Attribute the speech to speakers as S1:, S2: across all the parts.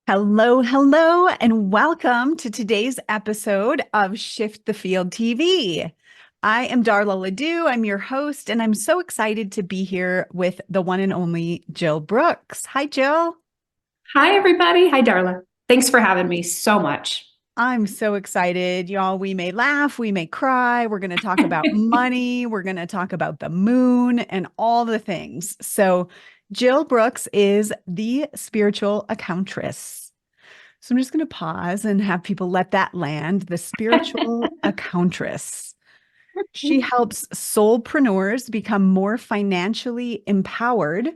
S1: Hello, hello, and welcome to today's episode of Shift the Field TV. I am Darla LeDoux. I'm your host, and I'm so excited to be here with the one and only Jill Brooks. Hi, Jill.
S2: Hi, everybody. Hi, Darla. Thanks for having me so much.
S1: I'm so excited. Y'all, we may laugh, we may cry. We're going to talk about money. We're going to talk about the moon and all the things. So, Jill Brooks is the spiritual accountress. So I'm just going to pause and have people let that land. The spiritual accountress. She helps soulpreneurs become more financially empowered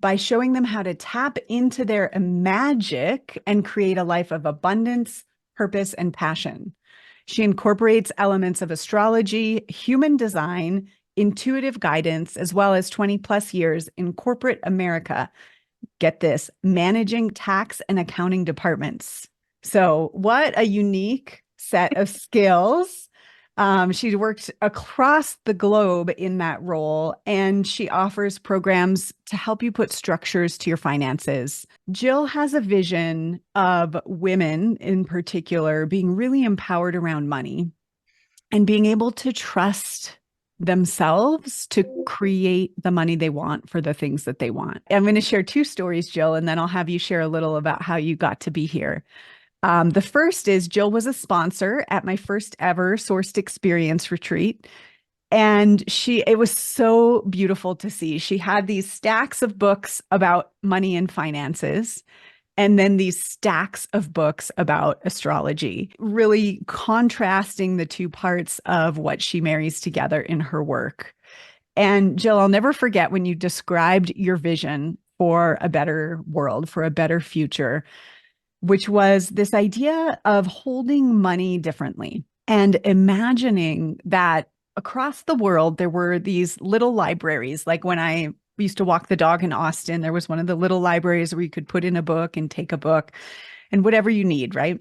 S1: by showing them how to tap into their magic and create a life of abundance, purpose, and passion. She incorporates elements of astrology, human design, intuitive guidance, as well as 20 plus years in corporate America. Get this, managing tax and accounting departments. So, what a unique set of skills. She's worked across the globe in that role, and she offers programs to help you put structures to your finances. Jill has a vision of women in particular being really empowered around money and being able to trust themselves to create the money they want for the things that they want. I'm going to share two stories, Jill, and then I'll have you share a little about how you got to be here. The first is Jill was a sponsor at my first ever Sourced Experience retreat. And it was so beautiful to see. She had these stacks of books about money and finances, and then these stacks of books about astrology, really contrasting the two parts of what she marries together in her work. And Jill, I'll never forget when you described your vision for a better world, for a better future, which was this idea of holding money differently and imagining that across the world, there were these little libraries. Like when I used to walk the dog in Austin, there was one of the little libraries where you could put in a book and take a book and whatever you need, right?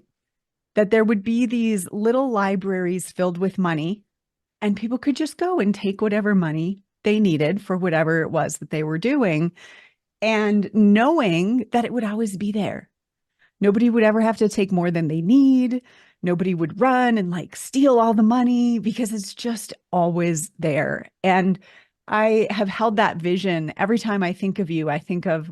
S1: That there would be these little libraries filled with money, and people could just go and take whatever money they needed for whatever it was that they were doing, and knowing that it would always be there. Nobody would ever have to take more than they need. Nobody would run and like steal all the money because it's just always there. And I have held that vision. Every time I think of you, I think of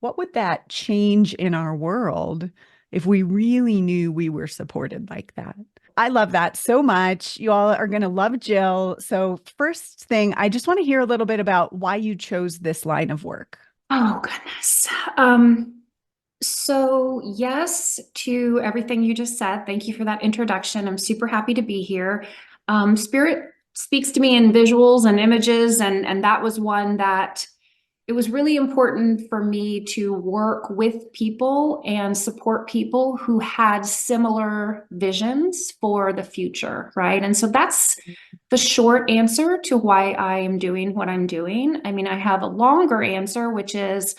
S1: what would that change in our world if we really knew we were supported like that? I love that so much. You all are going to love Jill. So, first thing, I just want to hear a little bit about why you chose this line of work.
S2: Oh, goodness. So yes, to everything you just said. Thank you for that introduction. I'm super happy to be here. Spirit speaks to me in visuals and images, and that was one that it was really important for me to work with people and support people who had similar visions for the future, right? And so that's the short answer to why I am doing what I'm doing. I mean, I have a longer answer, which is,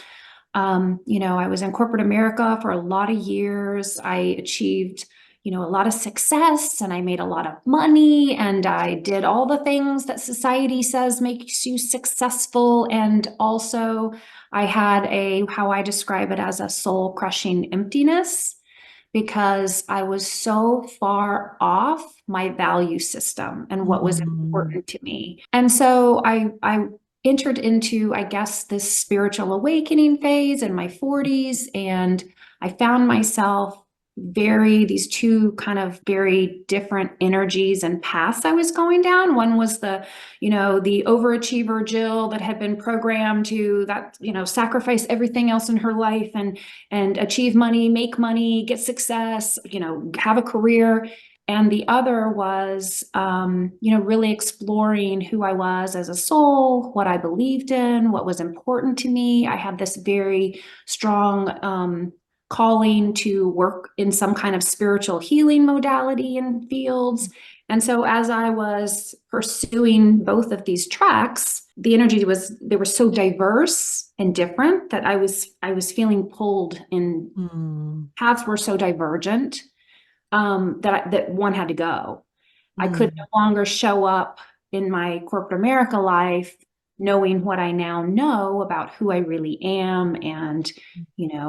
S2: I was in corporate America for a lot of years. I achieved, a lot of success, and I made a lot of money, and I did all the things that society says makes you successful. And also I had how I describe it as a soul crushing emptiness, because I was so far off my value system and what was
S1: Mm.
S2: important to me. And so I entered into, I guess, this spiritual awakening phase in my 40s, and I found myself these two kind of very different energies and paths I was going down. One was the overachiever Jill that had been programmed to sacrifice everything else in her life and achieve money, make money, get success, have a career. And the other was, really exploring who I was as a soul, what I believed in, what was important to me. I had this very strong calling to work in some kind of spiritual healing modality and fields. And so as I was pursuing both of these tracks, they were so diverse and different that I was feeling pulled in.
S1: Mm.
S2: Paths were so divergent, that one had to go. I could
S1: Mm.
S2: no longer show up in my corporate America life knowing what I now know about who I really am, and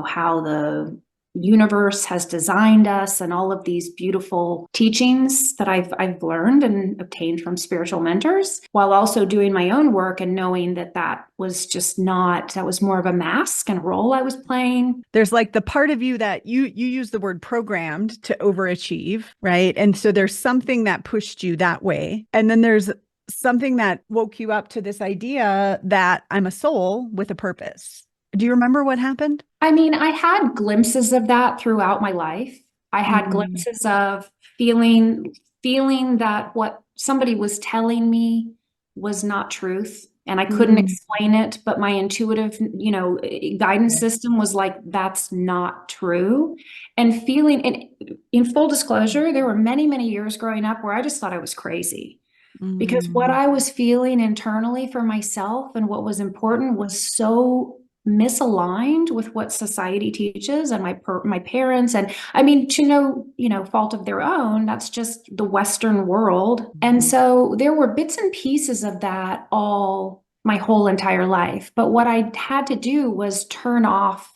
S2: how the universe has designed us and all of these beautiful teachings that I've learned and obtained from spiritual mentors, while also doing my own work and knowing that that was just not, that was more of a mask and role I was playing.
S1: There's like the part of you that you use the word programmed to overachieve, right? And so there's something that pushed you that way. And then there's something that woke you up to this idea that I'm a soul with a purpose. Do you remember what happened?
S2: I mean, I had glimpses of that throughout my life. I had
S1: Mm,
S2: glimpses of feeling that what somebody was telling me was not truth, and I couldn't
S1: mm,
S2: explain it, but my intuitive, guidance system was like, that's not true. And feeling, and in full disclosure, there were many, many years growing up where I just thought I was crazy because what
S1: mm,
S2: I was feeling internally for myself and what was important was so misaligned with what society teaches and my parents. And I mean, to no fault of their own, that's just the Western world. And so there were bits and pieces of that all my whole entire life. But what I had to do was turn off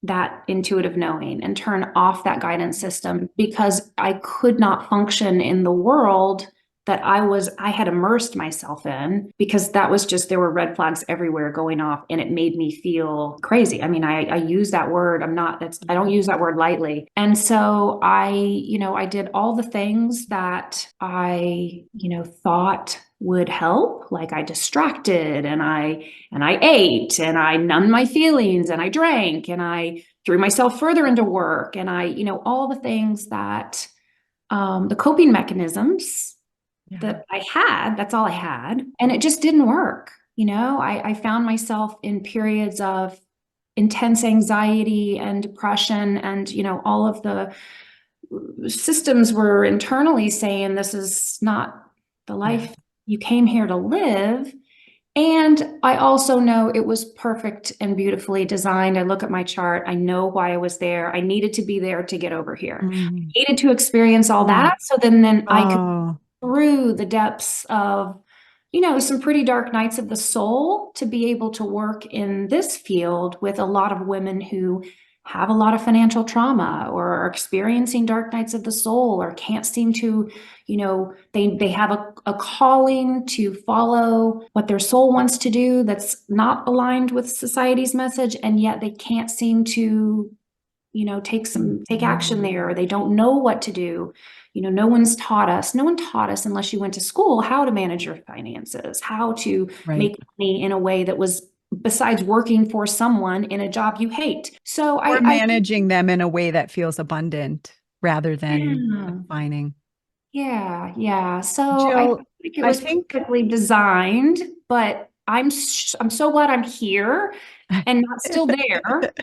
S2: that intuitive knowing and turn off that guidance system because I could not function in the world that I had immersed myself in, because that was just, there were red flags everywhere going off and it made me feel crazy. I mean, I use that word, I don't use that word lightly. And so I did all the things that I thought would help. Like I distracted and I ate and I numbed my feelings and I drank and I threw myself further into work and all the things that the coping mechanisms
S1: yeah.
S2: that I had, that's all I had. And it just didn't work. I found myself in periods of intense anxiety and depression, and, all of the systems were internally saying, this is not the
S1: Yeah.
S2: life you came here to live. And I also know it was perfect and beautifully designed. I look at my chart. I know why I was there. I needed to be there to get over here.
S1: Mm,
S2: I needed to experience all
S1: mm.
S2: that. So then I could,
S1: Oh,
S2: through the depths of, some pretty dark nights of the soul, to be able to work in this field with a lot of women who have a lot of financial trauma or are experiencing dark nights of the soul or can't seem to, they have a calling to follow what their soul wants to do that's not aligned with society's message, and yet they can't seem to take action there, or they don't know what to do. No one taught us unless you went to school how to manage your finances, how to
S1: right.
S2: make money in a way that was besides working for someone in a job you hate. So
S1: Or
S2: I
S1: managing them in a way that feels abundant rather than
S2: yeah,
S1: confining.
S2: yeah. So I
S1: Jill,
S2: think it
S1: I
S2: was
S1: think
S2: perfectly designed, but I'm so glad I'm here and not still there.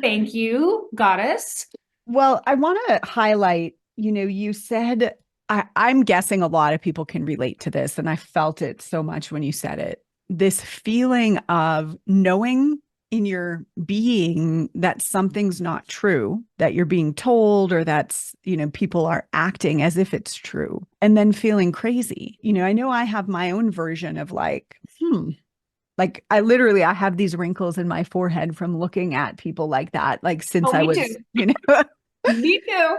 S2: Thank you, goddess.
S1: well, I want to highlight, you said, I'm guessing a lot of people can relate to this, and I felt it so much when you said it. This feeling of knowing in your being that something's not true, that you're being told, or that's, people are acting as if it's true, and then feeling crazy. I know I have my own version of like, like I have these wrinkles in my forehead from looking at people like that, like since
S2: Oh,
S1: I
S2: me too.
S1: was,
S2: Me too.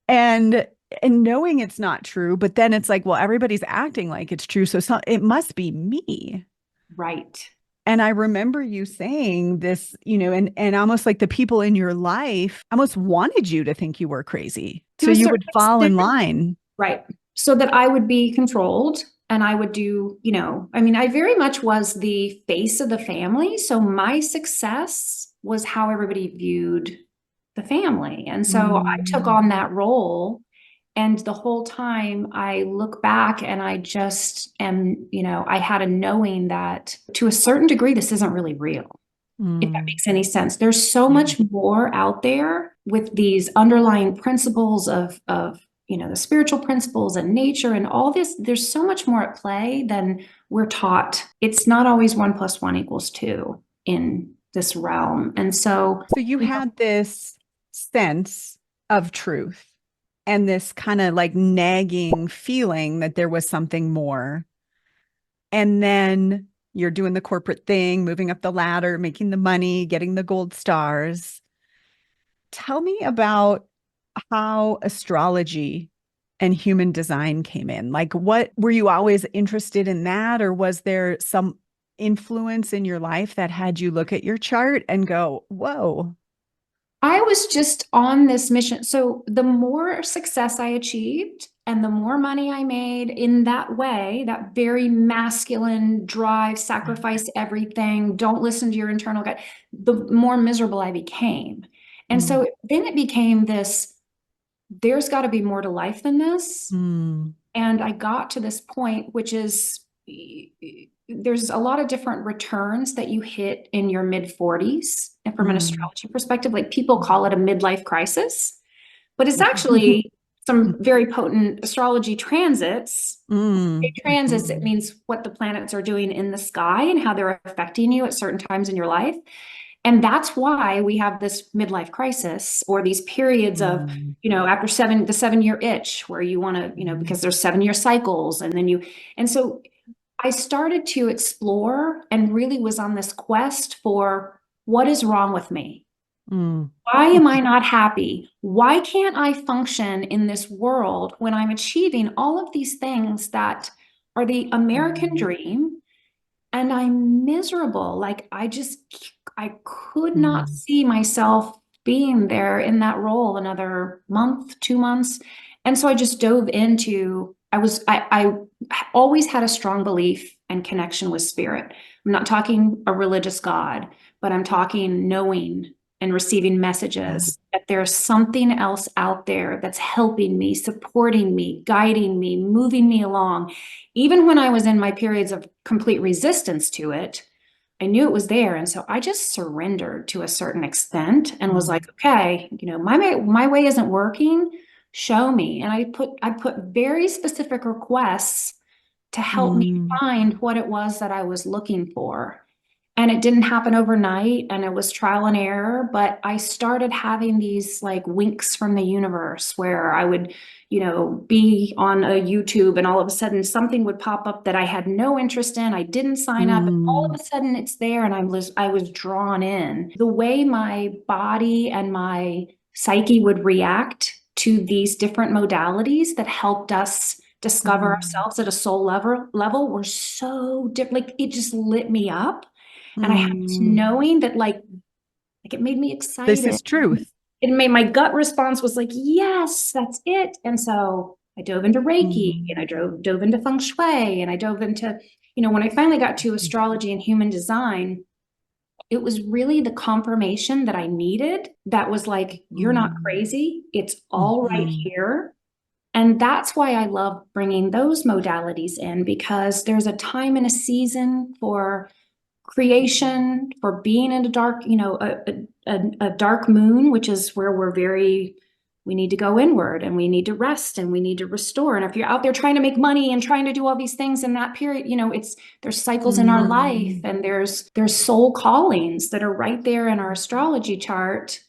S1: and knowing it's not true, but then it's like, well, everybody's acting like it's true, so it must be me.
S2: Right.
S1: And I remember you saying this, and almost like the people in your life almost wanted you to think you were crazy,
S2: To
S1: so
S2: a
S1: you
S2: certain
S1: would fall in
S2: extent,
S1: line.
S2: right. So that I would be controlled and I would do, I mean, I very much was the face of the family. So my success was how everybody viewed the family. And so I took
S1: Mm,
S2: on that role. And the whole time I look back and I just am, I had a knowing that to a certain degree, this isn't really real, if that
S1: mm,
S2: makes any sense. There's so
S1: yeah,
S2: much more out there with these underlying principles of the spiritual principles and nature and all this. There's so much more at play than we're taught. It's not always 1 + 1 = 2 in this realm. And so,
S1: so you had this sense of truth and this kind of like nagging feeling that there was something more. And then you're doing the corporate thing, moving up the ladder, making the money, getting the gold stars. tell me about how astrology and human design came in. Like, what were you always interested in that, or was there some influence in your life that had you look at your chart and go, whoa?
S2: I was just on this mission. So the more success I achieved and the more money I made in that way, that very masculine drive, sacrifice everything, don't listen to your internal gut, the more miserable I became. And
S1: Mm,
S2: so then it became this, there's got to be more to life than this.
S1: mm,
S2: And I got to this point, which is there's a lot of different returns that you hit in your mid 40s. And from an
S1: mm,
S2: astrology perspective, like people call it a midlife crisis, but it's actually some very potent astrology transits.
S1: mm,
S2: Transits, it
S1: mm,
S2: means what the planets are doing in the sky and how they're affecting you at certain times in your life. And that's why we have this midlife crisis or these periods of,
S1: mm,
S2: after the 7 year itch where you want to, because there's 7 year cycles and then and so I started to explore and really was on this quest for what is wrong with me?
S1: mm,
S2: Why am I not happy? Why can't I function in this world when I'm achieving all of these things that are the American
S1: mm,
S2: dream? And I'm miserable. Like I could not
S1: mm,
S2: see myself being there in that role another month, 2 months. And so I just dove into, I always had a strong belief and connection with spirit. I'm not talking a religious God, but I'm talking knowing and receiving
S1: yeah.
S2: messages that there's something else out there that's helping me, supporting me, guiding me, moving me along. Even when I was in my periods of complete resistance to it, I knew it was there. And so I just surrendered to a certain extent and was
S1: Mm,
S2: like, okay, my way isn't working. Show me. And I put very specific requests to help me
S1: mm,
S2: find what it was that I was looking for. And it didn't happen overnight and it was trial and error, but I started having these like winks from the universe where I would, be on a YouTube and all of a sudden something would pop up that I had no interest in. I didn't sign up. And all
S1: mm,
S2: of a sudden it's there and I was drawn in. The way my body and my psyche would react to these different modalities that helped us discover
S1: mm,
S2: ourselves at a soul level were so different. Like it just lit me up. And I had this
S1: mm.
S2: knowing that like it made me
S1: This
S2: excited.
S1: is truth.
S2: It made my gut response was like, yes, that's it. And so I dove into Reiki and I
S1: Mm,
S2: dove into feng shui and I dove into, when I finally got to astrology and human design, it was really the confirmation that I needed that was like, you're not
S1: mm,
S2: crazy. It's all right
S1: mhm,
S2: here. And that's why I love bringing those modalities in because there's a time and a season for creation, for being in a dark, a dark moon, which is where we need to go inward and we need to rest and we need to restore. And if you're out there trying to make money and trying to do all these things in that period, there's cycles in our life
S1: mm,
S2: and there's soul callings that are right there in our astrology chart.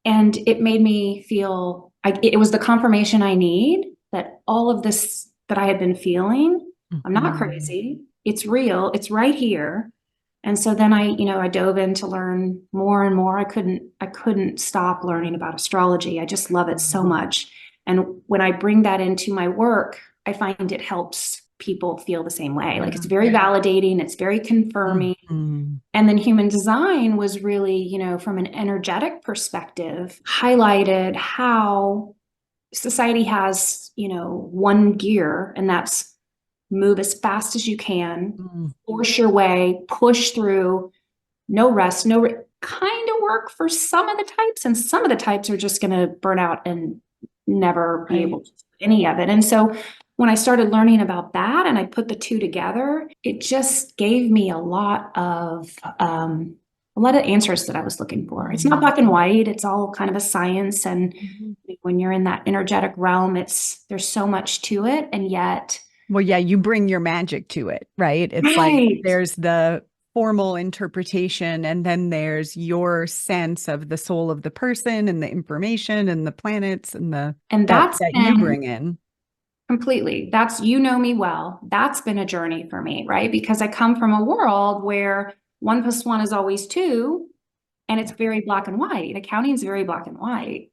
S2: And it made me feel it was the confirmation I need that all of this that I had been feeling, I'm not
S1: mhm,
S2: crazy. It's real. It's right here. And so then I dove in to learn more and more. I couldn't stop learning about astrology. I just love it so
S1: mhm,
S2: much. And when I bring that into my work, I find it helps people feel the same way. Like it's
S1: yeah,
S2: very validating, it's very confirming.
S1: mhm,
S2: And then human design was really, from an energetic perspective, highlighted how society has, one gear, and that's move as fast as you can,
S1: mm,
S2: force your way, push through, no rest, kind of work for some of the types. And some of the types are just going to burn out and never be able
S1: right.
S2: to do any of it. And so when I started learning about that and I put the two together, it just gave me a lot of answers that I was looking for. It's not
S1: Mm,
S2: black and white. It's all kind of a science. And
S1: mhm.
S2: when you're in that energetic realm, there's so much to it. And yet,
S1: Well, yeah, you bring your magic to it, right? It's like
S2: right.
S1: there's the formal interpretation, and then there's your sense of the soul of the person and the information and the planets and the
S2: And
S1: that
S2: that's
S1: that you
S2: been
S1: bring in.
S2: completely. You know me well. That's been a journey for me, right? Because I come from a world where 1 + 1 is always two. And it's very black and white. Accounting is very black and white.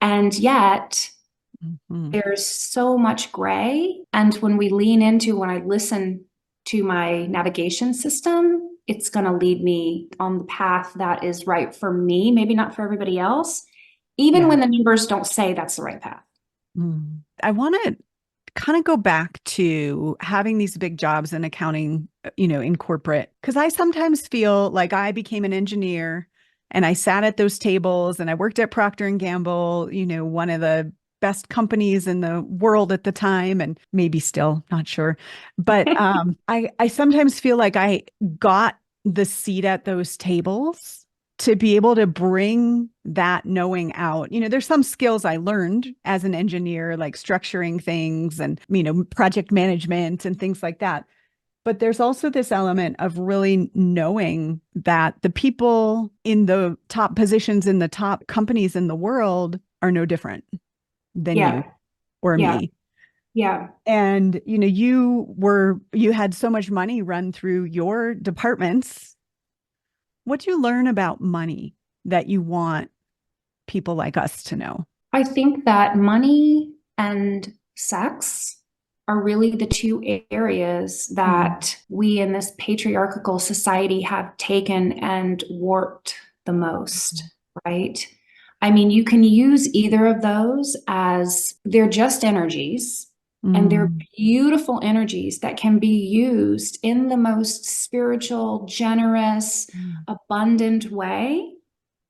S2: And yet
S1: Mhm.
S2: there's so much gray. And when I listen to my navigation system, it's going to lead me on the path that is right for me, maybe not for everybody else, even
S1: Yeah.
S2: when the numbers don't say that's the right path.
S1: I want to kind of go back to having these big jobs in accounting, in corporate, because I sometimes feel like I became an engineer and I sat at those tables and I worked at Procter and Gamble, one of the best companies in the world at the time, and maybe still, not sure. But I sometimes feel like I got the seat at those tables to be able to bring that knowing out. There's some skills I learned as an engineer, like structuring things and, project management and things like that. But there's also this element of really knowing that the people in the top positions in the top companies in the world are no different than you
S2: Yeah,
S1: or
S2: yeah,
S1: me.
S2: yeah.
S1: And, you had so much money run through your departments. What do you learn about money that you want people like us to know?
S2: I think that money and sex are really the two areas
S1: Mm.
S2: that we in this patriarchal society have taken and warped the most, right? I mean, you can use either of those as they're just energies, and they're
S1: Mm.
S2: beautiful energies that can be used in the most spiritual, generous,
S1: Mm.
S2: abundant way,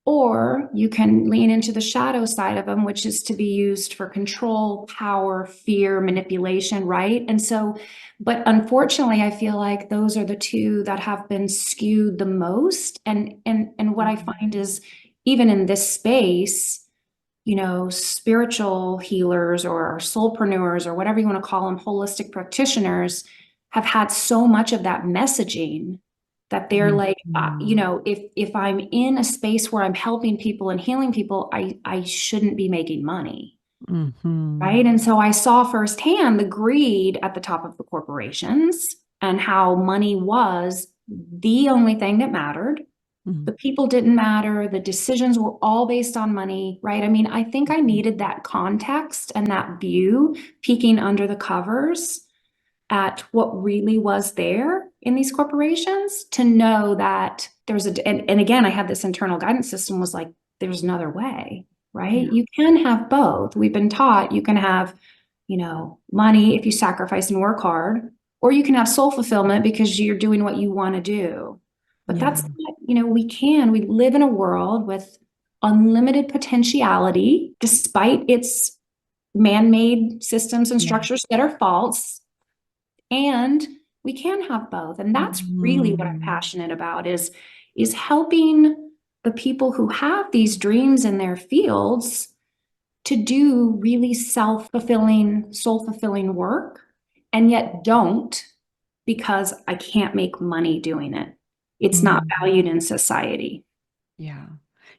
S2: or you can lean into the shadow side of them, which is to be used for control, power, fear, manipulation, right? And so, but unfortunately, I feel like those are the two that have been skewed the most. And what I
S1: Mm.
S2: find is even in this space, spiritual healers or soulpreneurs or whatever you want to call them, holistic practitioners have had so much of that messaging that they're
S1: Mm.
S2: like,
S1: Mm.
S2: if I'm in a space where I'm helping people and healing people, I shouldn't be making money.
S1: Mhm.
S2: Right. And so I saw firsthand the greed at the top of the corporations and how money was the only thing that mattered. The
S1: Mhm.
S2: people didn't matter. The decisions were all based on money, right? I mean, I think I needed that context and that view peeking under the covers at what really was there in these corporations to know that and again, I had this internal guidance system was like, there's another way, right?
S1: Yeah.
S2: You can have both. We've been taught you can have, money if you sacrifice and work hard, or you can have soul fulfillment because you're doing what you want to do. But
S1: Yeah.
S2: that's not, we live in a world with unlimited potentiality, despite its man-made systems and
S1: Yeah.
S2: structures that are false, and we can have both. And that's really what I'm
S1: Mhm.
S2: passionate about is helping the people who have these dreams in their fields to do really self-fulfilling, soul-fulfilling work, and yet don't, because I can't make money doing it. It's not
S1: Mhm.
S2: valued in society.
S1: Yeah.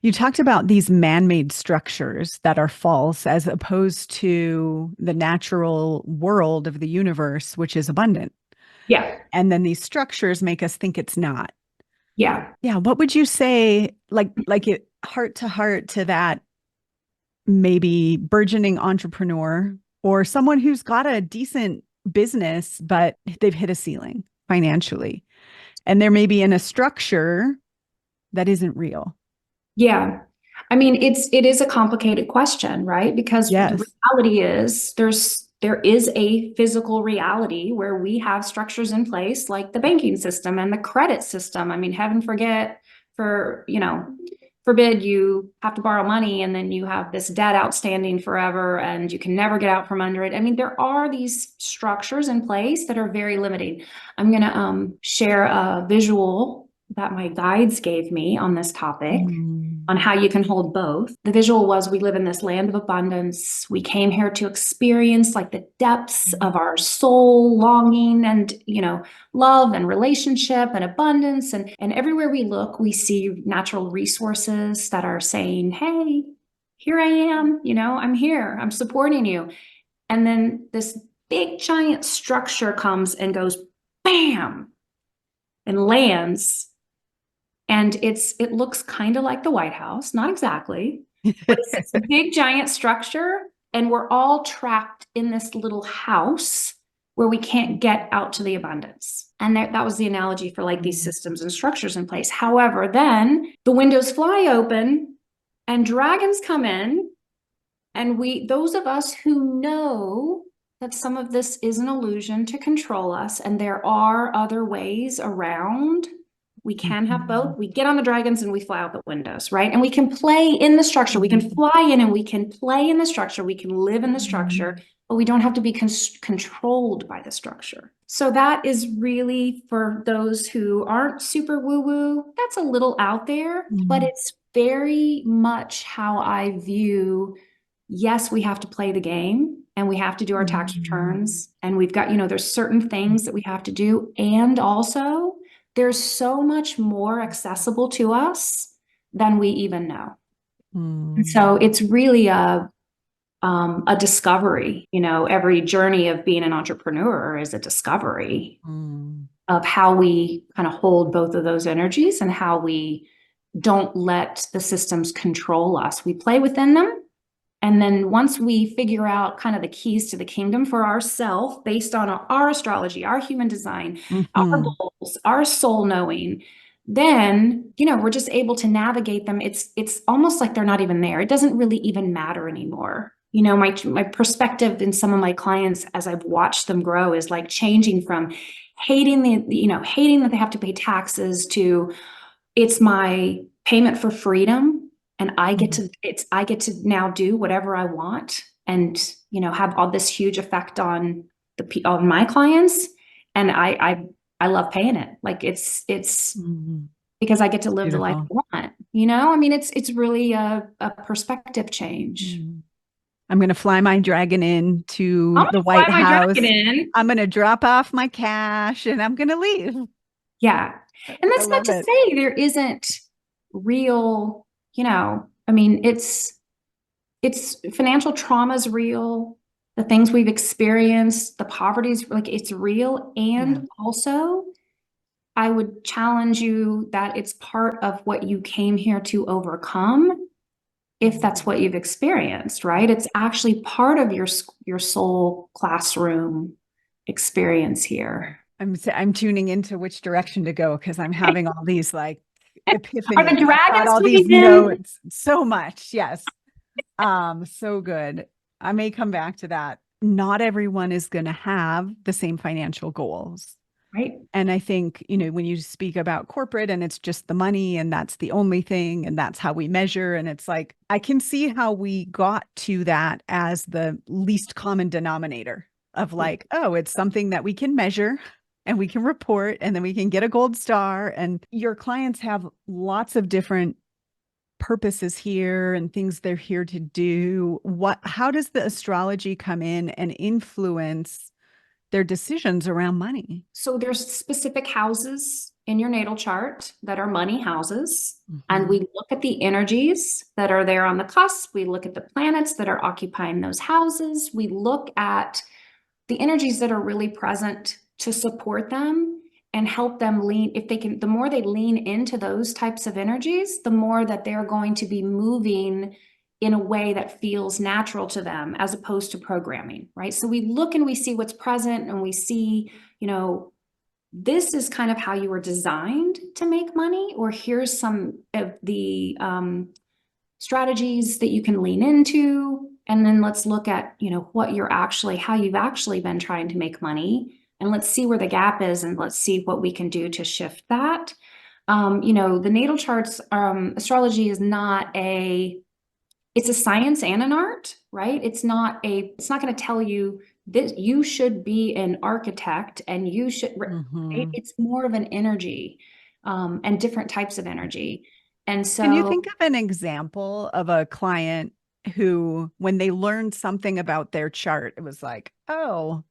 S1: You talked about these man-made structures that are false as opposed to the natural world of the universe, which is abundant.
S2: Yeah.
S1: And then these structures make us think it's not.
S2: Yeah.
S1: Yeah. What would you say, like it heart to that maybe burgeoning entrepreneur or someone who's got a decent business, but they've hit a ceiling financially and they're maybe in a structure that isn't real?
S2: Yeah. I mean, it is a complicated question, right? Because the
S1: Yes.
S2: reality is there is a physical reality where we have structures in place like the banking system and the credit system. I mean, heaven forbid you have to borrow money and then you have this debt outstanding forever and you can never get out from under it. I mean, there are these structures in place that are very limiting. I'm going to share a visual that my guides gave me on this topic
S1: Mm.
S2: on how you can hold both. The visual was we live in this land of abundance. We came here to experience like the depths of our soul longing and, love and relationship and abundance. And everywhere we look, we see natural resources that are saying, hey, here I am, I'm here, I'm supporting you. And then this big giant structure comes and goes, bam, and lands And it looks kind of like the White House, not exactly, but it's this big giant structure, and we're all trapped in this little house where we can't get out to the abundance. And that was the analogy for like these systems and structures in place. However, then the windows fly open and dragons come in, and those of us who know that some of this is an illusion to control us, and there are other ways around. We can have both. We get on the dragons and we fly out the windows, right? And we can play in the structure. We can fly in and we can play in the structure. We can live in the structure, but we don't have to be controlled by the structure. So that is really for those who aren't super woo-woo. That's a little out there, but it's very much how I view, yes, we have to play the game and we have to do our tax returns, and we've got, there's certain things that we have to do. And also, there's so much more accessible to us than we even know. And so it's really a discovery. Every journey of being an entrepreneur is a discovery of how we kind of hold both of those energies and how we don't let the systems control us. We play within them. And then once we figure out kind of the keys to the kingdom for ourselves, based on our astrology, our human design, our goals, our soul knowing, then, we're just able to navigate them. It's almost like they're not even there. It doesn't really even matter anymore. My perspective in some of my clients as I've watched them grow is like changing from hating hating that they have to pay taxes to it's my payment for freedom. And I get to now do whatever I want, and have all this huge effect on my clients, and I love paying it. Like it's because I get to live the life I want. I mean, it's really a perspective change.
S1: I'm going to fly my dragon in to the White House. I'm going to drop off my cash and I'm going to leave.
S2: Yeah, and that's not to say there isn't real. I mean, it's financial trauma is real. The things we've experienced, the poverty is like, it's real. And also, I would challenge you that it's part of what you came here to overcome, if that's what you've experienced, right? It's actually part of your soul classroom experience here.
S1: I'm tuning into which direction to go because I'm having all these like epiphanies.
S2: Are the dragons
S1: all these notes so much? Yes. So good. I may come back to that. Not everyone is going to have the same financial goals.
S2: Right.
S1: And I think, when you speak about corporate and it's just the money and that's the only thing and that's how we measure. And it's like, I can see how we got to that as the least common denominator of like, oh, it's something that we can measure and we can report and then we can get a gold star. And your clients have lots of different purposes here and things they're here to do. How does the astrology come in and influence their decisions around money?
S2: So there's specific houses in your natal chart that are money houses. And we look at the energies that are there on the cusp. We look at the planets that are occupying those houses. We look at the energies that are really present to support them and help them lean. If they can, the more they lean into those types of energies, the more that they're going to be moving in a way that feels natural to them as opposed to programming, right? So we look and we see what's present and we see, this is kind of how you were designed to make money, or here's some of the strategies that you can lean into. And then let's look at, how you've actually been trying to make money. And let's see where the gap is and let's see what we can do to shift that. The natal charts, astrology is it's a science and an art, right? It's not going to tell you that you should be an architect and you should, it's more of an energy, and different types of energy. And so,
S1: can you think of an example of a client who, when they learned something about their chart, it was like, oh,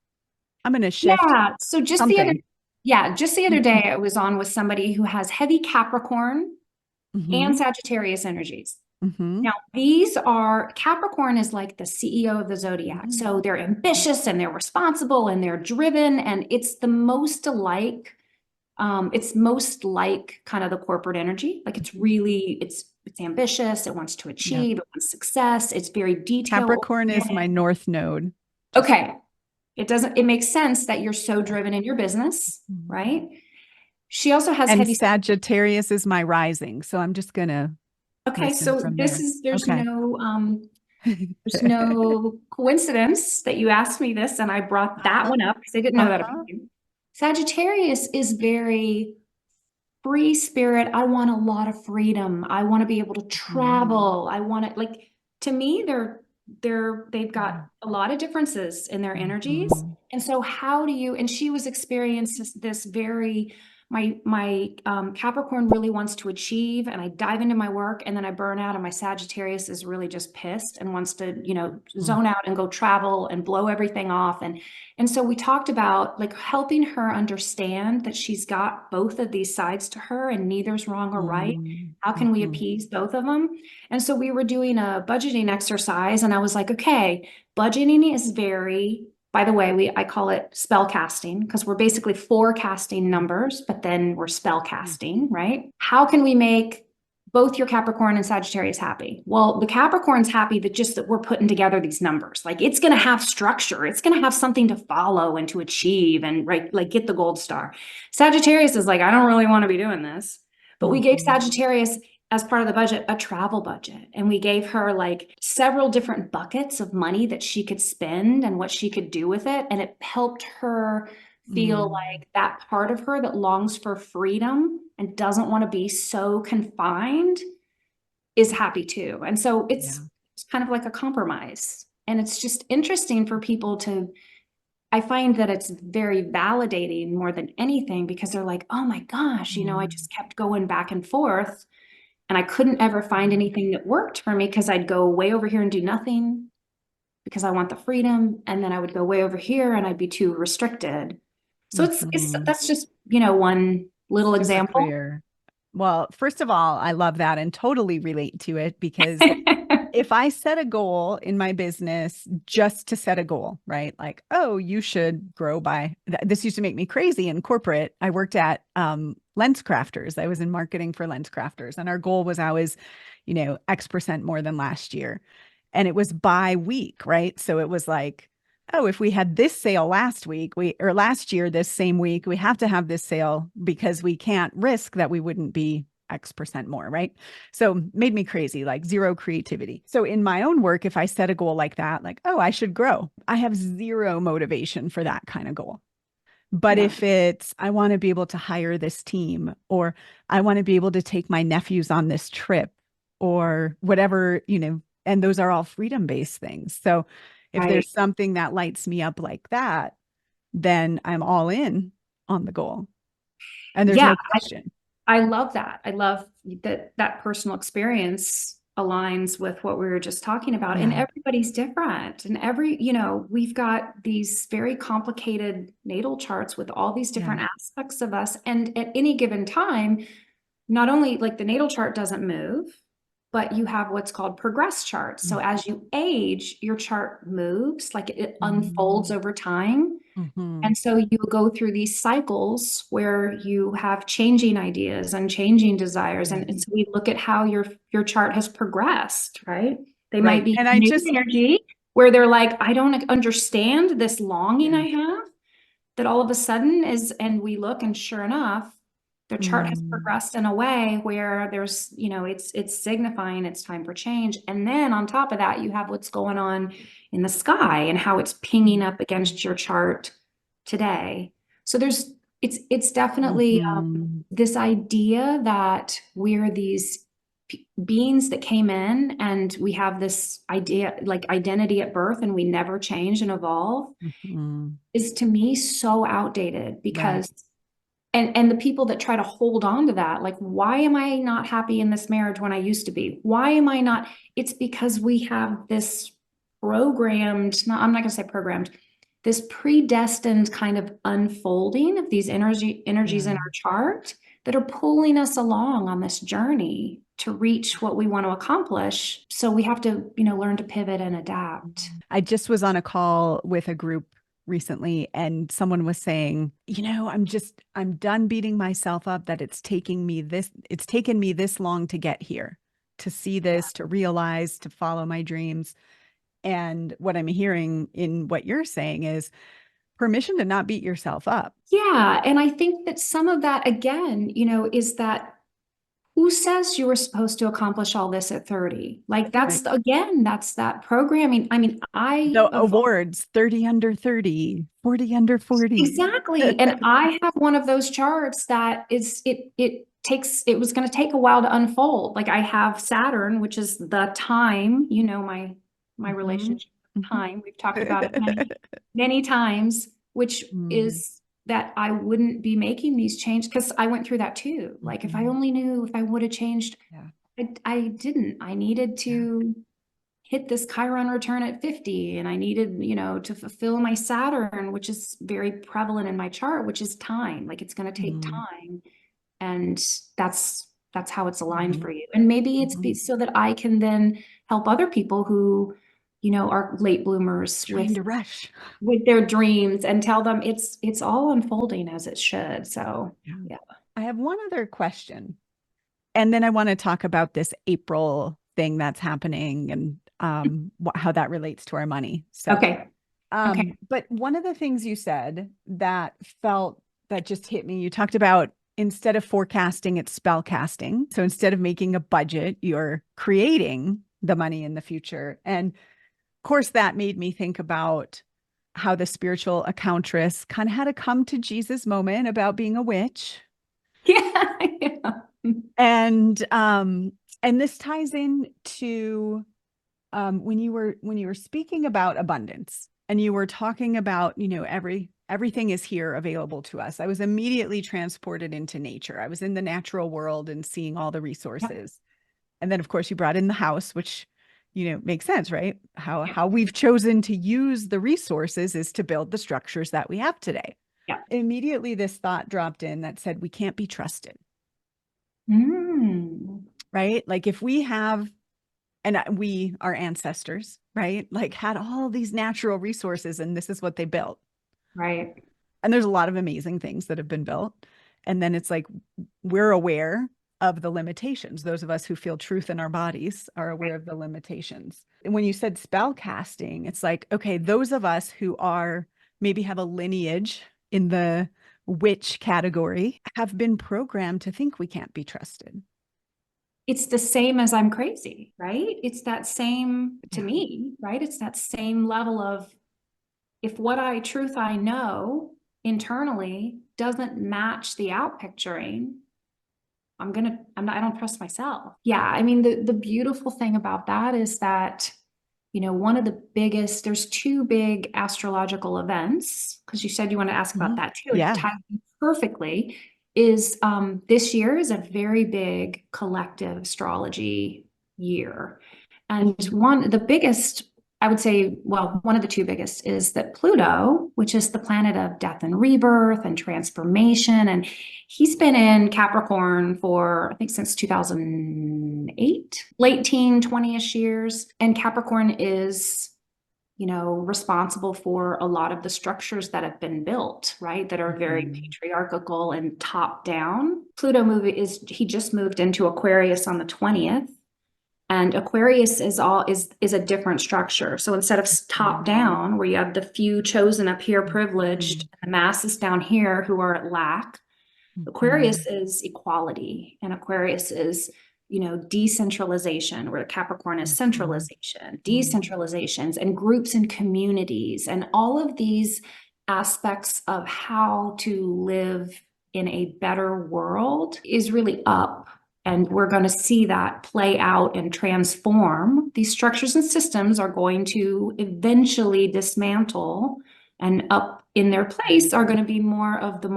S1: I'm going to shift.
S2: Yeah. So just the other day, I was on with somebody who has heavy Capricorn and Sagittarius energies. Now, Capricorn is like the CEO of the zodiac. So they're ambitious and they're responsible and they're driven, and it's the most alike It's most like kind of the corporate energy. Like it's ambitious. It wants to
S1: Yeah.
S2: achieve, it wants success. It's very detail
S1: Capricorn is my
S2: oriented.
S1: north node. Just
S2: Okay. It makes sense that you're so driven in your business,
S1: Mhm.
S2: right? She also has
S1: And
S2: heavy.
S1: Sagittarius is my rising. So I'm just gonna
S2: Okay,
S1: listen
S2: so
S1: from there. Okay.
S2: there's no coincidence that you asked me this and I brought that
S1: Uh-huh.
S2: one up because I didn't know that about
S1: Uh-huh.
S2: you. Sagittarius is very free spirit. I want a lot of freedom. I want to be able to
S1: Mhm.
S2: travel. I want to like to me they've got a lot of differences in their energies.
S1: Mhm.
S2: And so how do you and she was experiencing this very my Capricorn really wants to achieve and I dive into my work and then I burn out and my Sagittarius is really just pissed and wants to,
S1: Mhm.
S2: zone out and go travel and blow everything off and so we talked about like helping her understand that she's got both of these sides to her and neither's wrong or right.
S1: Mhm.
S2: How can we
S1: Mhm.
S2: appease both of them? And so we were doing a budgeting exercise and I was like, okay, budgeting is very, by the way, I call it spell casting because we're basically forecasting numbers, but then we're spell casting, right? How can we make both your Capricorn and Sagittarius happy? Well, the Capricorn's happy that just that we're putting together these numbers. Like it's going to have structure. It's going to have something to follow and to achieve and right, like get the gold star. Sagittarius is like, I don't really want to be doing this. But we gave
S1: Mhm.
S2: Sagittarius as part of the budget, a travel budget. And we gave her like several different buckets of money that she could spend and what she could do with it. And it helped her feel
S1: Mhm.
S2: like that part of her that longs for freedom and doesn't want to be so confined is happy too. And so
S1: Yeah.
S2: it's kind of like a compromise. And it's just interesting for people to, I find that it's very validating more than anything because they're like, oh my gosh, I
S1: Mhm.
S2: just kept going back and forth and I couldn't ever find anything that worked for me because I'd go way over here and do nothing because I want the freedom. And then I would go way over here and I'd be too restricted. So
S1: Mhm.
S2: that's just, one little
S1: Super
S2: example.
S1: clear. Well, first of all, I love that and totally relate to it because if I set a goal in my business just to set a goal, right? Like, oh, you should grow by this used to make me crazy in corporate. I worked at Lens Crafters. I was in marketing for Lens Crafters, and our goal was always, X% more than last year. And it was by week, right? So it was like, oh, if we had this sale last week, or last year, this same week, we have to have this sale because we can't risk that we wouldn't be X% more, right? So made me crazy, like zero creativity. So in my own work, if I set a goal like that, like, oh, I should grow, I have zero motivation for that kind of goal. But
S2: Yeah.
S1: if it's, I want to be able to hire this team, or I want to be able to take my nephews on this trip, or whatever, and those are all freedom based things. So if
S2: Right.
S1: there's something that lights me up like that, then I'm all in on the goal. And there's
S2: Yeah.
S1: no question.
S2: I love that. I love that personal experience aligns with what we were just talking about. And
S1: Yeah.
S2: everybody's different. And we've got these very complicated natal charts with all these
S1: Yeah.
S2: different aspects of us. And at any given time, not only like the natal chart doesn't move, but you have what's called progress charts. So as you age, your chart moves, like it unfolds
S1: Mm-hmm.
S2: over time.
S1: Mm-hmm.
S2: And so you go through these cycles where you have changing ideas and changing desires. And
S1: Right.
S2: so we look at how your chart has progressed, right? They might
S1: Right.
S2: be
S1: And I
S2: new
S1: just,
S2: energy where they're like, I don't understand this longing
S1: yeah.
S2: I have that all of a sudden is, and we look and sure enough, their chart has
S1: Mm,
S2: progressed in a way where there's, it's signifying it's time for change. And then on top of that, you have what's going on in the sky and how it's pinging up against your chart today. So it's definitely
S1: mhm,
S2: this idea that we're these beings that came in and we have this idea like identity at birth and we never change and evolve
S1: mhm.
S2: is to me so outdated
S1: Right.
S2: because and the people that try to hold on to that like why am I not happy in this marriage when I used to be, why am I not, it's because we have this programmed, not, I'm not going to say programmed, this predestined kind of unfolding of these energies in
S1: Yeah.
S2: our chart that are pulling us along on this journey to reach what we want to accomplish. So we have to learn to pivot and adapt.
S1: I just was on a call with a group recently, and someone was saying, I'm done beating myself up that it's taken me this long to get here, to see this, to realize, to follow my dreams. And what I'm hearing in what you're saying is permission to not beat yourself up.
S2: Yeah. And I think that some of that, again, is that who says you were supposed to accomplish all this at 30? Like
S1: Right.
S2: again, that's that programming. I mean,
S1: The awards, 30 under 30, 40 under 40.
S2: exactly. And I have one of those charts that it was going to take a while to unfold. Like I have Saturn, which is the time, my
S1: Mhm.
S2: relationship with time. We've talked about it many, many times, which
S1: Mm,
S2: is that I wouldn't be making these changes because I went through that too. Like if I
S1: mhm.
S2: only knew, if I would have changed,
S1: Yeah.
S2: I didn't. I needed
S1: Yeah.
S2: to hit this Chiron return at 50, and I needed, to fulfill my Saturn, which is very prevalent in my chart, which is time. Like it's going to take
S1: Mm,
S2: time. And that's how it's aligned
S1: mhm,
S2: for you. And maybe it's
S1: mhm.
S2: so that I can then help other people who, are late bloomers
S1: Trying to rush.
S2: with their dreams and tell them it's all unfolding as it should. So,
S1: Yeah.
S2: yeah.
S1: I have one other question. And then I want to talk about this April thing that's happening and how that relates to our money. So,
S2: Okay. Okay.
S1: but one of the things you said that just hit me, you talked about instead of forecasting, it's spell casting. So instead of making a budget, you're creating the money in the future. And of course, that made me think about how the spiritual accountress kind of had a come to Jesus moment about being a witch.
S2: Yeah. Yeah.
S1: And this ties in to when you were speaking about abundance and you were talking about, everything is here available to us. I was immediately transported into nature. I was in the natural world and seeing all the
S2: Yeah.
S1: resources. And then of course you brought in the house, which, makes sense, right? How
S2: Yeah.
S1: how we've chosen to use the resources is to build the structures that we have today.
S2: Yeah.
S1: Immediately this thought dropped in that said we can't be trusted,
S2: Mm,
S1: right? Like if we have and we, our ancestors, right, like had all these natural resources and this is what they built.
S2: right.
S1: And there's a lot of amazing things that have been built. And then it's like we're aware of the limitations. Those of us who feel truth in our bodies are aware of the limitations. And when you said spell casting, it's like, okay, those of us who are maybe have a lineage in the witch category have been programmed to think we can't be trusted.
S2: It's the same as I'm crazy, right? It's that same to
S1: Yeah.
S2: me, right? It's that same level of if what truth I know internally doesn't match the out picturing, I don't trust myself. Yeah. I mean, the beautiful thing about that is that, one of the biggest, there's two big astrological events, because you said you want to ask about
S1: Mhm.
S2: that too. It
S1: Yeah.
S2: ties in perfectly. Is this year is a very big collective astrology year. And the biggest, I would say, well, one of the two biggest is that Pluto, which is the planet of death and rebirth and transformation, and he's been in Capricorn for, I think, since 2008, late teen, 20-ish years. And Capricorn is, responsible for a lot of the structures that have been built, right? That are very
S1: Mhm.
S2: patriarchal and top down. He just moved into Aquarius on the 20th. And Aquarius is a different structure. So instead of top
S1: Mhm.
S2: down, where you have the few chosen up here privileged,
S1: Mhm.
S2: and the masses down here who are at lack, Aquarius
S1: Mhm.
S2: is equality, and Aquarius is, decentralization, where Capricorn is
S1: Mhm.
S2: centralization,
S1: Mhm.
S2: decentralizations, and groups and communities, and all of these aspects of how to live in a better world is really up. And we're going to see that play out and transform. These structures and systems are going to eventually dismantle, and up in their place are going to be more of the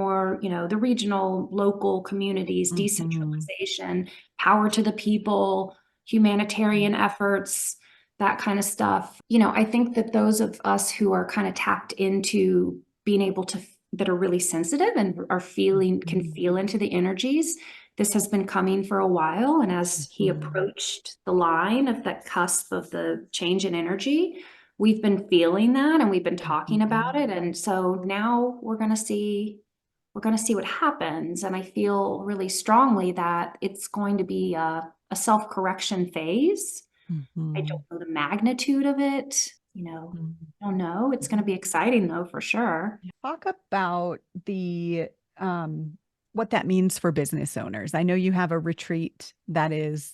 S2: regional, local communities,
S1: Mhm.
S2: decentralization, power to the people, humanitarian efforts, that kind of stuff. I think that those of us who are kind of tapped into being able to, that are really sensitive and can
S1: Mhm.
S2: feel into the energies. This has been coming for a while. And as he
S1: Mhm.
S2: approached the line of that cusp of the change in energy, we've been feeling that and we've been talking about
S1: Mhm.
S2: it. And so now we're going to see what happens. And I feel really strongly that it's going to be a self-correction phase. I don't
S1: Mhm.
S2: know the magnitude of it, I don't know. It's going to be exciting though, for sure.
S1: Talk about the what that means for business owners. I know you have a retreat that is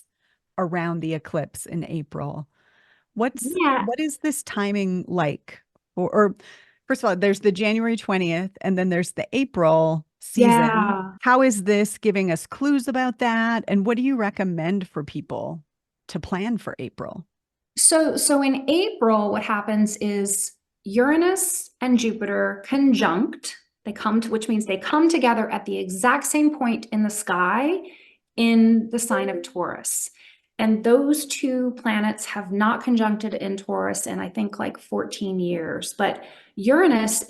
S1: around the eclipse in April.
S2: Yeah.
S1: What is this timing like? Or first of all, there's the January 20th and then there's the April season.
S2: Yeah.
S1: How is this giving us clues about that? And what do you recommend for people to plan for April?
S2: So in April, what happens is Uranus and Jupiter conjunct. Which means they come together at the exact same point in the sky in the sign of Taurus. And those two planets have not conjuncted in Taurus in, I think, like 14 years. But Uranus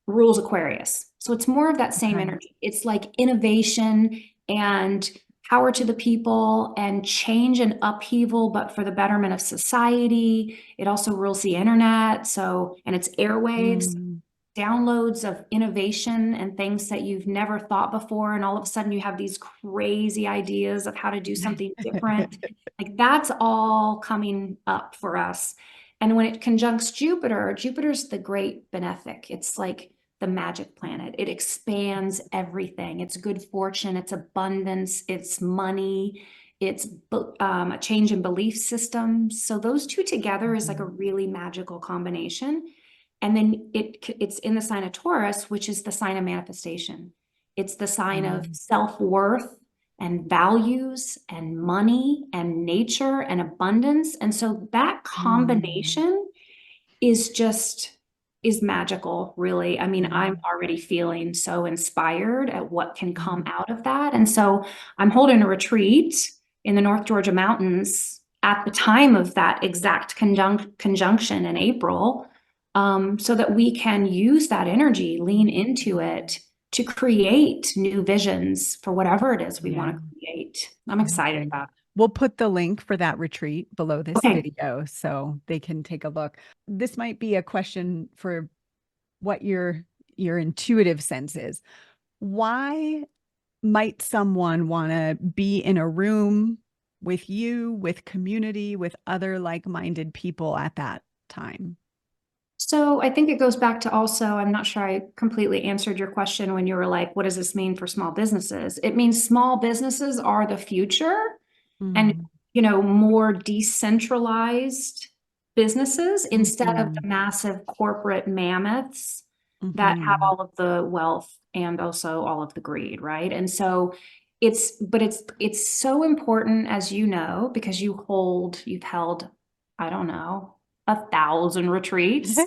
S2: rules Aquarius. So it's more of that same
S1: Okay.
S2: energy. It's like innovation and power to the people and change and upheaval, but for the betterment of society. It also rules the internet. And it's airwaves,
S1: Mm.
S2: downloads of innovation and things that you've never thought before. And all of a sudden you have these crazy ideas of how to do something different. Like that's all coming up for us. And when it conjuncts Jupiter, Jupiter's the great benefic. It's like the magic planet. It expands everything. It's good fortune, it's abundance, it's money, it's a change in belief systems. So those two together is like a
S1: Mhm.
S2: really magical combination. And then it's in the sign of Taurus, which is the sign of manifestation. It's the sign of
S1: Mm.
S2: self-worth and values and money and nature and abundance. And so that
S1: Mm.
S2: combination is just is magical, really. I mean, I'm
S1: Mm.
S2: already feeling so inspired at what can come
S1: Mm.
S2: out of that. And so I'm holding a retreat in the North Georgia mountains at the time of that exact conjunction in April, so that we can use that energy, lean into it to create new visions for whatever it is we
S1: Yeah.
S2: want to create. I'm excited
S1: Amazing.
S2: about
S1: We'll put the link for that retreat below
S2: it.
S1: this
S2: Okay.
S1: video so they can take a look. This might be a question for what your intuitive sense is. Why might someone want to be in a room with you, with community, with other like-minded people at that time?
S2: So I think it goes back to also, I'm not sure I completely answered your question when you were like, what does this mean for small businesses? It means small businesses are the future and,
S1: Mm.
S2: more decentralized businesses instead of
S1: Mhm.
S2: the massive corporate mammoths that have
S1: Mhm.
S2: all of the wealth and also all of the greed, right? And so it's so important, as you know, because you've held, I don't know, 1,000 retreats,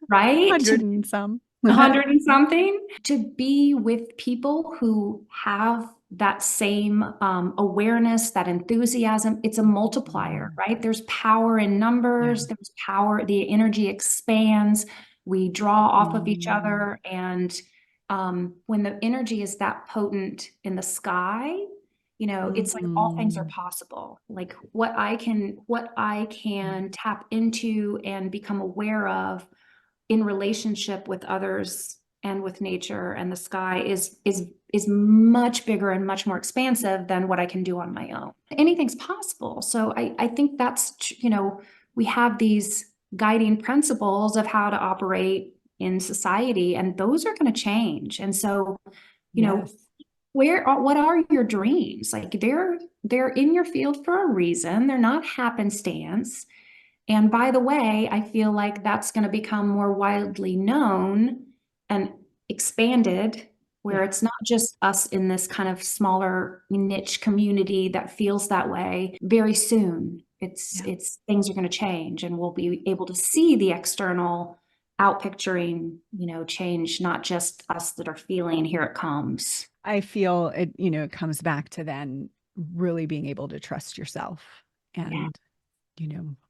S2: right?
S1: 100 and some.
S2: 100 and something, to be with people who have that same awareness, that enthusiasm. It's a multiplier,
S1: Mm.
S2: right? There's power in
S1: Yeah.
S2: numbers, there's power, the energy expands, we draw off of each
S1: Mm.
S2: other. And when the energy is that potent in the sky, it's like all things are
S1: Mhm.
S2: possible. Like what I can tap into and become aware of in relationship with others and with nature and the sky is much bigger and much more expansive than what I can do on my own. Anything's possible. So I think we have these guiding principles of how to operate in society, and those are going to change. And so, you know,
S1: Yes.
S2: what are your dreams? Like they're in your field for a reason. They're not happenstance. And by the way, I feel like that's going to become more widely known and expanded, where
S1: Yeah.
S2: it's not just us in this kind of smaller niche community that feels that way. Very soon,
S1: Yeah.
S2: it's things are going to change, and we'll be able to see the external outpicturing, change, not just us that are feeling, here it comes.
S1: I feel it, it comes back to then really being able to trust yourself.
S2: Yeah.
S1: And,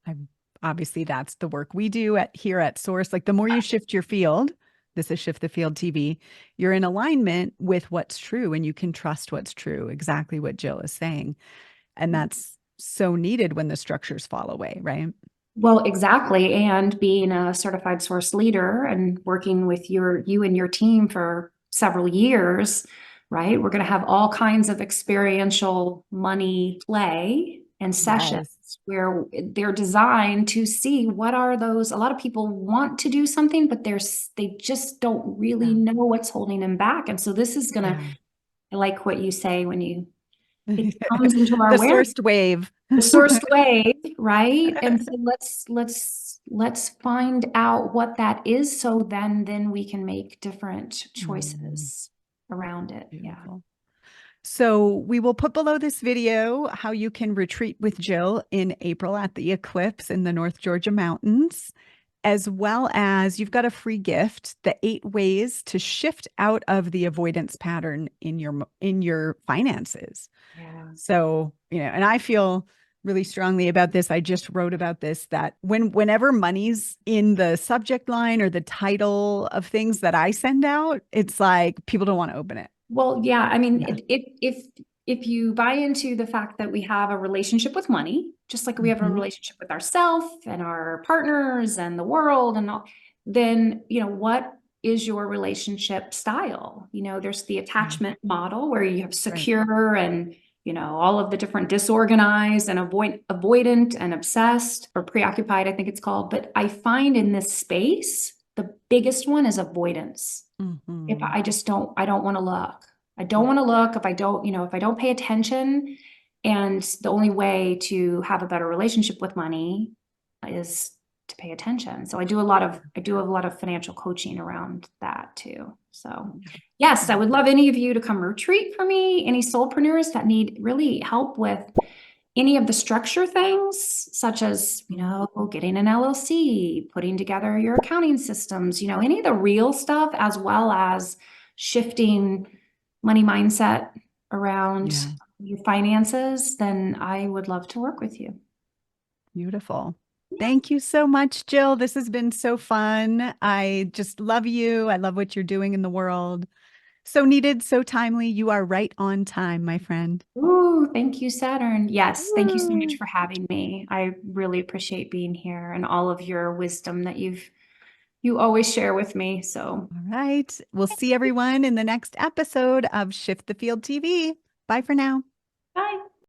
S1: I'm obviously that's the work we do at here at Source. Like the more you shift your field, this is Shift the Field TV, you're in alignment with what's true and you can trust what's true, exactly what Jill is saying. And that's so needed when the structures fall away, right?
S2: Well, exactly. And being a certified source leader and working with you and your team for several years, right? We're going to have all kinds of experiential money play and sessions
S1: Yes.
S2: where they're designed to see what are those. A lot of people want to do something, but they just don't really
S1: Yeah.
S2: know what's holding them back. And so this is going to,
S1: Yeah.
S2: I like what you say when it comes into our
S1: The
S2: awareness,
S1: sourced wave.
S2: the sourced wave, right? And so let's find out what that is, so then we can make different
S1: Mm,
S2: choices around it. Yeah.
S1: beautiful. So we will put below this video how you can retreat with Jill in April at the eclipse in the North Georgia mountains, as well as you've got a free gift, the 8 ways to shift out of the avoidance pattern in your finances.
S2: Yeah.
S1: So, and I feel really strongly about this. I just wrote about this that whenever money's in the subject line or the title of things that I send out, it's like people don't want to open it.
S2: Well, yeah, I mean,
S1: Yeah.
S2: if you buy into the fact that we have a relationship with money, just like we have a
S1: Mhm.
S2: relationship with ourselves and our partners and the world and all, then, what is your relationship style? There's the
S1: Yeah.
S2: attachment model where you have
S1: Right.
S2: secure and, all of the different disorganized and avoidant and obsessed or preoccupied, I think it's called. But I find in this space, the biggest one is avoidance. If
S1: Mhm.
S2: I don't want to look. I don't want to look if I don't, if I don't pay attention. And the only way to have a better relationship with money is to pay attention. So I do a lot of financial coaching around that too. So yes, I would love any of you to come retreat for me, any soulpreneurs that need really help with any of the structure things, such as, getting an LLC, putting together your accounting systems, any of the real stuff, as well as shifting money mindset around
S1: Yeah.
S2: your finances, then I would love to work with you.
S1: Beautiful.
S2: Yeah.
S1: Thank you so much, Jill. This has been so fun. I just love you. I love what you're doing in the world. So needed, so timely. You are right on time, my friend.
S2: Ooh, thank you, Saturn. Yes, thank you so much
S1: Woo.
S2: for having me. I really appreciate being here and all of your wisdom that you always share with me. So
S1: All right. We'll see everyone in the next episode of Shift the Field TV. Bye for now.
S2: bye.